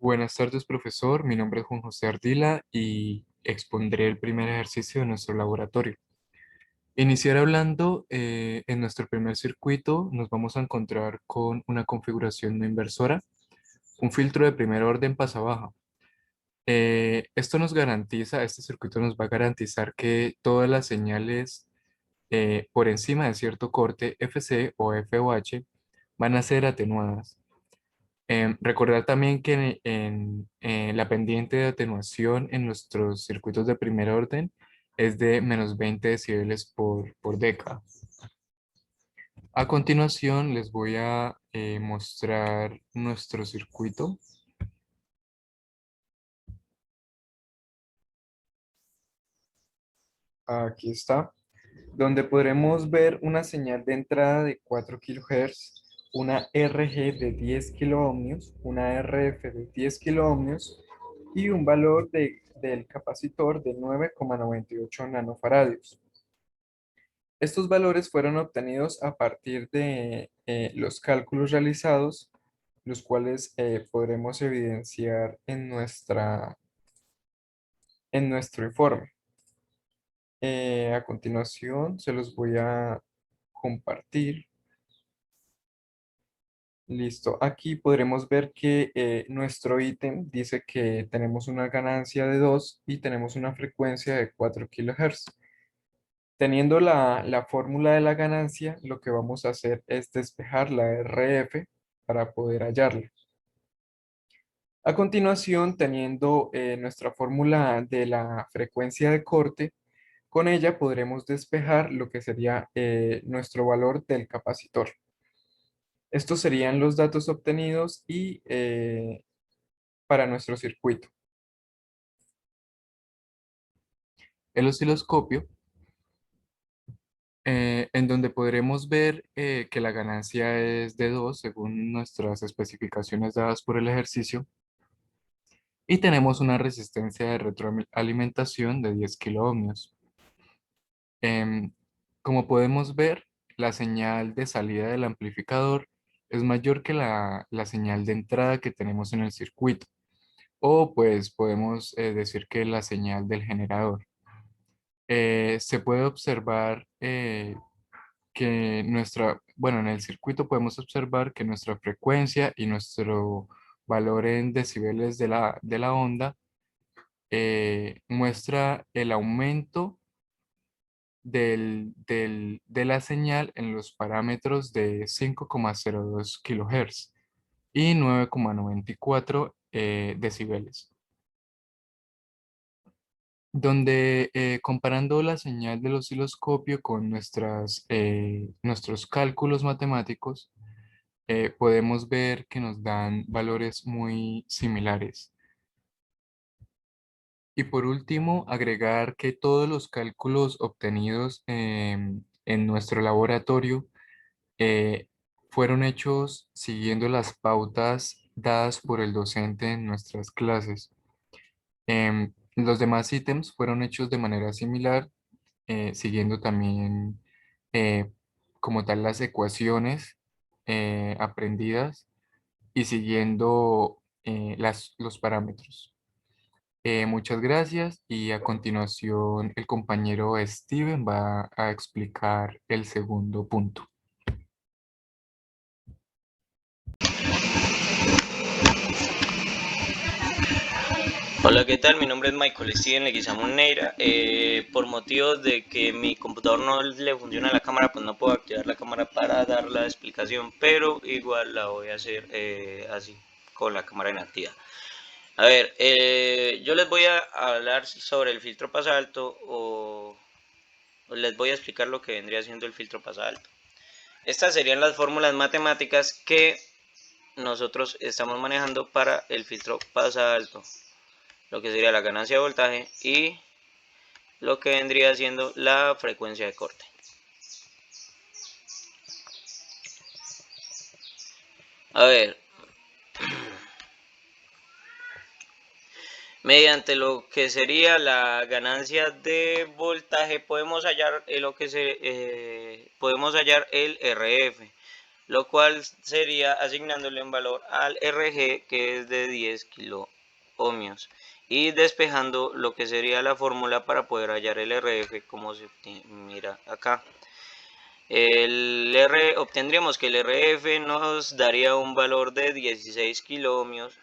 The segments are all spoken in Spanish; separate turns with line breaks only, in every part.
Buenas tardes, profesor. Mi nombre es Juan José Ardila y expondré el primer ejercicio de nuestro laboratorio. Iniciar hablando, en nuestro primer circuito nos vamos a encontrar con una configuración no inversora, un filtro de primer orden pasa-baja. Este circuito nos va a garantizar que todas las señales por encima de cierto corte FC o FOH van a ser atenuadas. Recordar también que la pendiente de atenuación en nuestros circuitos de primer orden es de menos 20 decibeles por década. A continuación les voy a mostrar nuestro circuito. Aquí está, donde podremos ver una señal de entrada de 4 kHz, una RG de 10 kiloohmios, una RF de 10 kiloohmios y un valor del capacitor de 9,98 nanofaradios. Estos valores fueron obtenidos a partir de los cálculos realizados, los cuales podremos evidenciar en nuestro informe. A continuación se los voy a compartir. Listo. Aquí podremos ver que nuestro ítem dice que tenemos una ganancia de 2 y tenemos una frecuencia de 4 kHz. Teniendo la fórmula de la ganancia, lo que vamos a hacer es despejar la RF para poder hallarla. A continuación, teniendo nuestra fórmula de la frecuencia de corte, con ella podremos despejar lo que sería nuestro valor del capacitor. Estos serían los datos obtenidos y para nuestro circuito. El osciloscopio, en donde podremos ver que la ganancia es de 2 según nuestras especificaciones dadas por el ejercicio, y tenemos una resistencia de retroalimentación de 10 kiloohmios. Em, Como podemos ver, la señal de salida del amplificador es mayor que la señal de entrada que tenemos en el circuito, o pues podemos decir que la señal del generador. Se puede observar que bueno, en el circuito podemos observar que nuestra frecuencia y nuestro valor en decibeles de la onda muestra el aumento de la señal en los parámetros de 5,02 kHz y 9,94 decibeles, donde comparando la señal del osciloscopio con nuestros cálculos matemáticos, podemos ver que nos dan valores muy similares. Y por último, agregar que todos los cálculos obtenidos en nuestro laboratorio eh, fueron hechos siguiendo las pautas dadas por el docente en nuestras clases. Los demás ítems fueron hechos de manera similar, siguiendo también eh, como tal las ecuaciones aprendidas y siguiendo los parámetros. Muchas gracias y a continuación el compañero Steven va a explicar el segundo punto.
Hola, ¿qué tal? Mi nombre es Michael Steven Leguizamón Neira. Por motivos de que mi computador no le funciona la cámara, pues no puedo activar la cámara para dar la explicación, pero igual la voy a hacer así, con la cámara inactiva. A ver, yo les voy a hablar sobre el filtro pasalto o les voy a explicar lo que vendría siendo el filtro pasalto. Estas serían las fórmulas matemáticas que nosotros estamos manejando para el filtro pasalto, lo que sería la ganancia de voltaje y lo que vendría siendo la frecuencia de corte. A ver, mediante lo que sería la ganancia de voltaje podemos hallar podemos hallar el RF. lo cual sería asignándole un valor al RG que es de 10 kiloohmios y despejando lo que sería la fórmula para poder hallar el RF como se mira acá. Obtendríamos que el RF nos daría un valor de 16 kiloohmios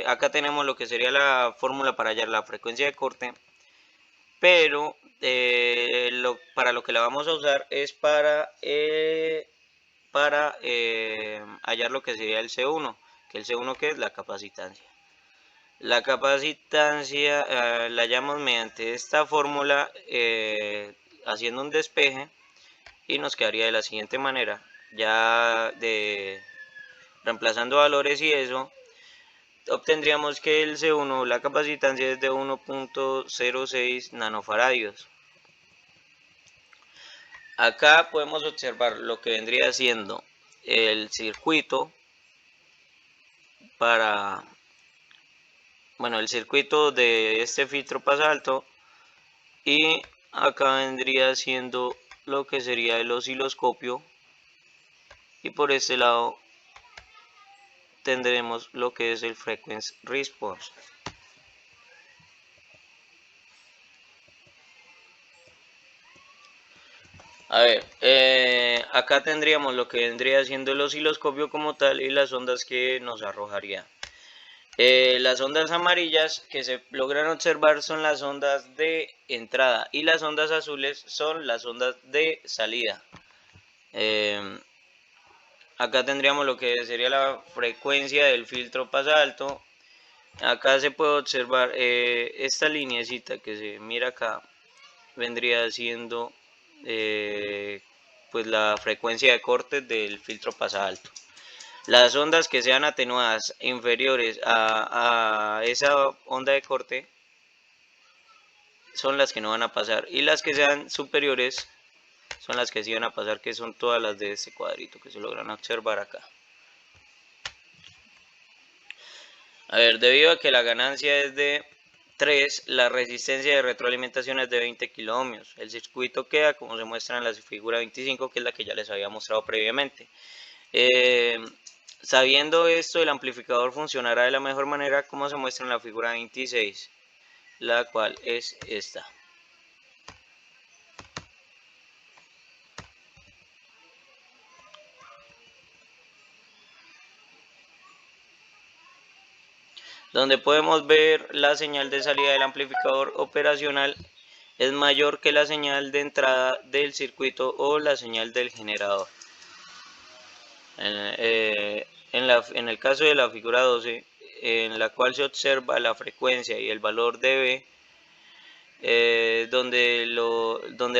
acá tenemos lo que sería la fórmula para hallar la frecuencia de corte, pero para lo que la vamos a usar es para hallar lo que sería el C1, que el C1 que es la capacitancia. La capacitancia la hallamos mediante esta fórmula haciendo un despeje y nos quedaría de la siguiente manera, ya reemplazando valores y eso, obtendríamos que el C1, la capacitancia es de 1.06 nanofaradios. Acá podemos observar lo que vendría siendo el circuito el circuito de este filtro pasa alto, y acá vendría siendo lo que sería el osciloscopio, y por este lado tendremos lo que es el frequency response. A ver, acá tendríamos lo que vendría siendo el osciloscopio como tal y las ondas que nos arrojaría. Las ondas amarillas que se logran observar son las ondas de entrada y las ondas azules son las ondas de salida. Acá tendríamos lo que sería la frecuencia del filtro pasa alto. Acá se puede observar esta lineecita que se mira acá vendría siendo pues la frecuencia de corte del filtro pasa alto. Las ondas que sean atenuadas inferiores a esa onda de corte son las que no van a pasar, y las que sean superiores son las que sí van a pasar, que son todas las de este cuadrito que se logran observar acá. A ver, debido a que la ganancia es de 3, la resistencia de retroalimentación es de 20 kiloohmios. El circuito queda como se muestra en la figura 25, que es la que ya les había mostrado previamente. Sabiendo esto, el amplificador funcionará de la mejor manera como se muestra en la figura 26, la cual es esta. Donde podemos ver la señal de salida del amplificador operacional es mayor que la señal de entrada del circuito o la señal del generador. En el caso de la figura 12, en la cual se observa la frecuencia y el valor de B, donde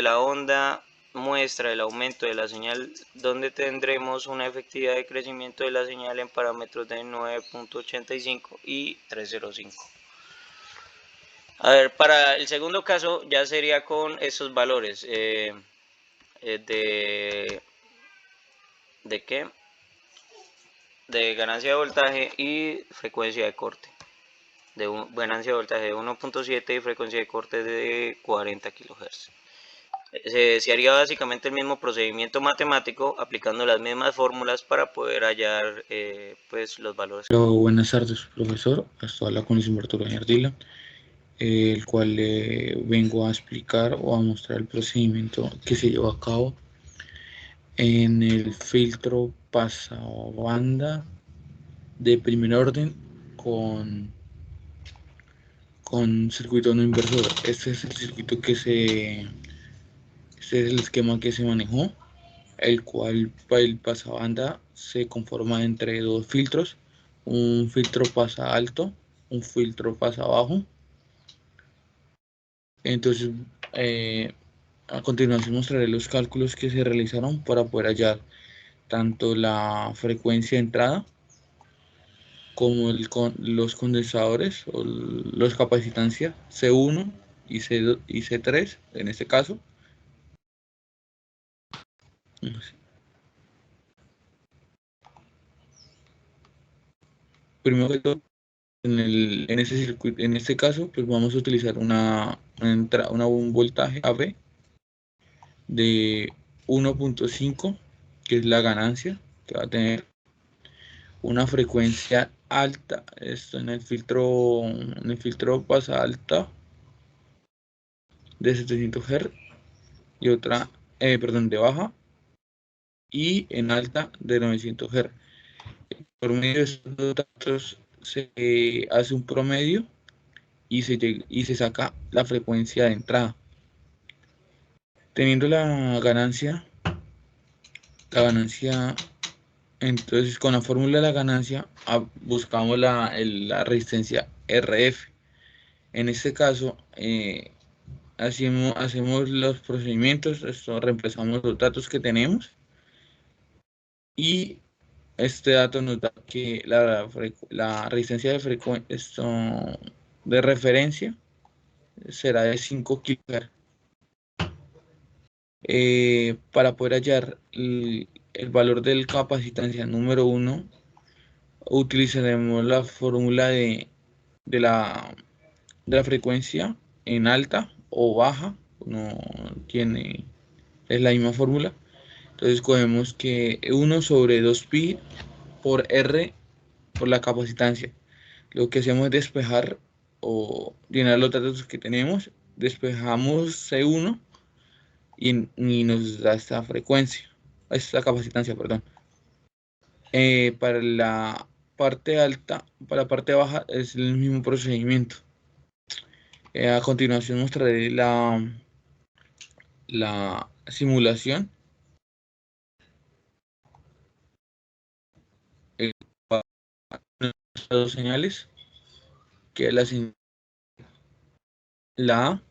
la onda muestra el aumento de la señal, donde tendremos una efectividad de crecimiento de la señal en parámetros de 9.85 y 305. A ver, para el segundo caso ya sería con esos valores ¿de qué? De ganancia de voltaje y frecuencia de corte. Ganancia de voltaje de 1.7 y frecuencia de corte de 40 kHz. Se haría básicamente el mismo procedimiento matemático aplicando las mismas fórmulas para poder hallar pues los valores.
Buenas tardes, profesor. Hasta habla con Luis Humberto Ardila, el cual le vengo a explicar o a mostrar el procedimiento que se llevó a cabo en el filtro pasabanda de primer orden con circuito no inversor. Este es el circuito este es el esquema que se manejó, el cual el pasabanda se conforma entre dos filtros, un filtro pasa alto, un filtro pasa bajo. Entonces, a continuación mostraré los cálculos que se realizaron para poder hallar tanto la frecuencia de entrada como los condensadores o los capacitancias C1 y C3 en este caso. Primero que todo, en este caso, pues vamos a utilizar un voltaje AB de 1.5, que es la ganancia, que va a tener una frecuencia alta, esto en el filtro pasa alta de 700 Hz y otra, perdón, de baja, y en alta de 900 Hz. Por medio de estos dos datos se hace un promedio y se saca la frecuencia de entrada. Teniendo la ganancia, entonces con la fórmula de la ganancia buscamos la resistencia RF. En este caso, hacemos los procedimientos, reemplazamos los datos que tenemos y este dato nos da que la resistencia de referencia será de 5 kHz. Para poder hallar el valor del capacitancia número 1, utilizaremos la fórmula de la, de la frecuencia en alta o baja, no tiene, es la misma fórmula. Entonces cogemos que 1 sobre 2pi por R por la capacitancia. Lo que hacemos es despejar o llenar los datos que tenemos, despejamos C1 y nos da esta frecuencia, esta capacitancia, perdón. Para la parte alta, para la parte baja es el mismo procedimiento. A continuación mostraré la simulación. Las dos señales, que es la A,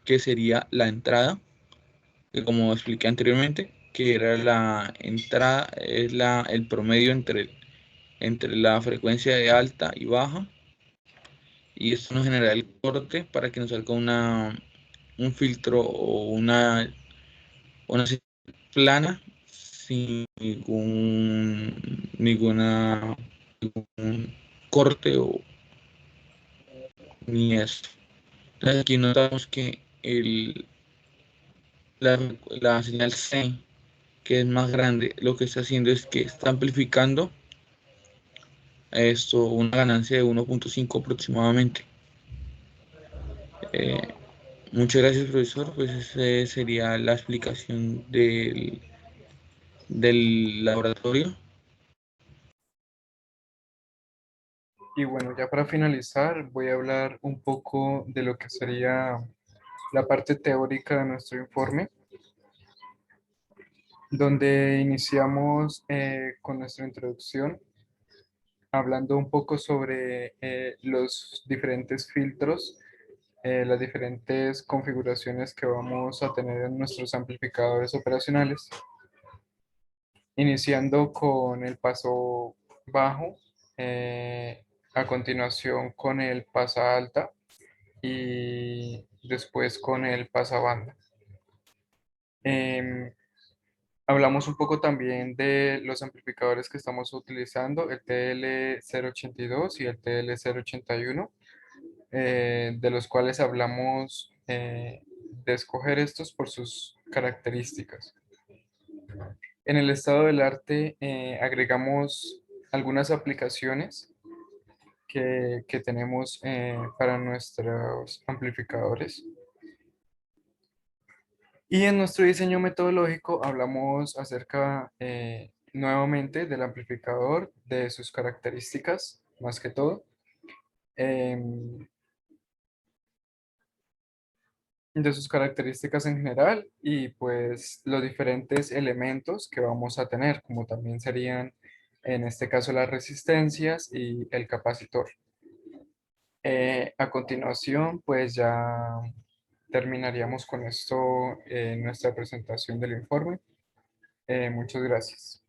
que sería la entrada, que como expliqué anteriormente, que era la entrada, es el promedio entre la frecuencia de alta y baja, y esto nos genera el corte para que nos salga un filtro o una señal plana sin ningún corte o ni esto. Entonces aquí notamos que la señal C, que es más grande, lo que está haciendo es que está amplificando una ganancia de 1.5 aproximadamente. Muchas gracias, profesor. Pues esa sería la explicación del laboratorio.
Y bueno, ya para finalizar, voy a hablar un poco de lo que sería la parte teórica de nuestro informe, donde iniciamos con nuestra introducción, hablando un poco sobre los diferentes filtros, las diferentes configuraciones que vamos a tener en nuestros amplificadores operacionales, iniciando con el paso bajo, a continuación con el pasa alta y después con el pasabanda. Em, Hablamos un poco también de los amplificadores que estamos utilizando, el TL082 y el TL081, de los cuales hablamos de escoger estos por sus características. En el estado del arte agregamos algunas aplicaciones que tenemos para nuestros amplificadores. Y en nuestro diseño metodológico hablamos acerca nuevamente del amplificador, de sus características, más que todo, de sus características en general y pues los diferentes elementos que vamos a tener, como también serían en este caso las resistencias y el capacitor. A continuación, pues ya terminaríamos con esto nuestra presentación del informe. Muchas gracias.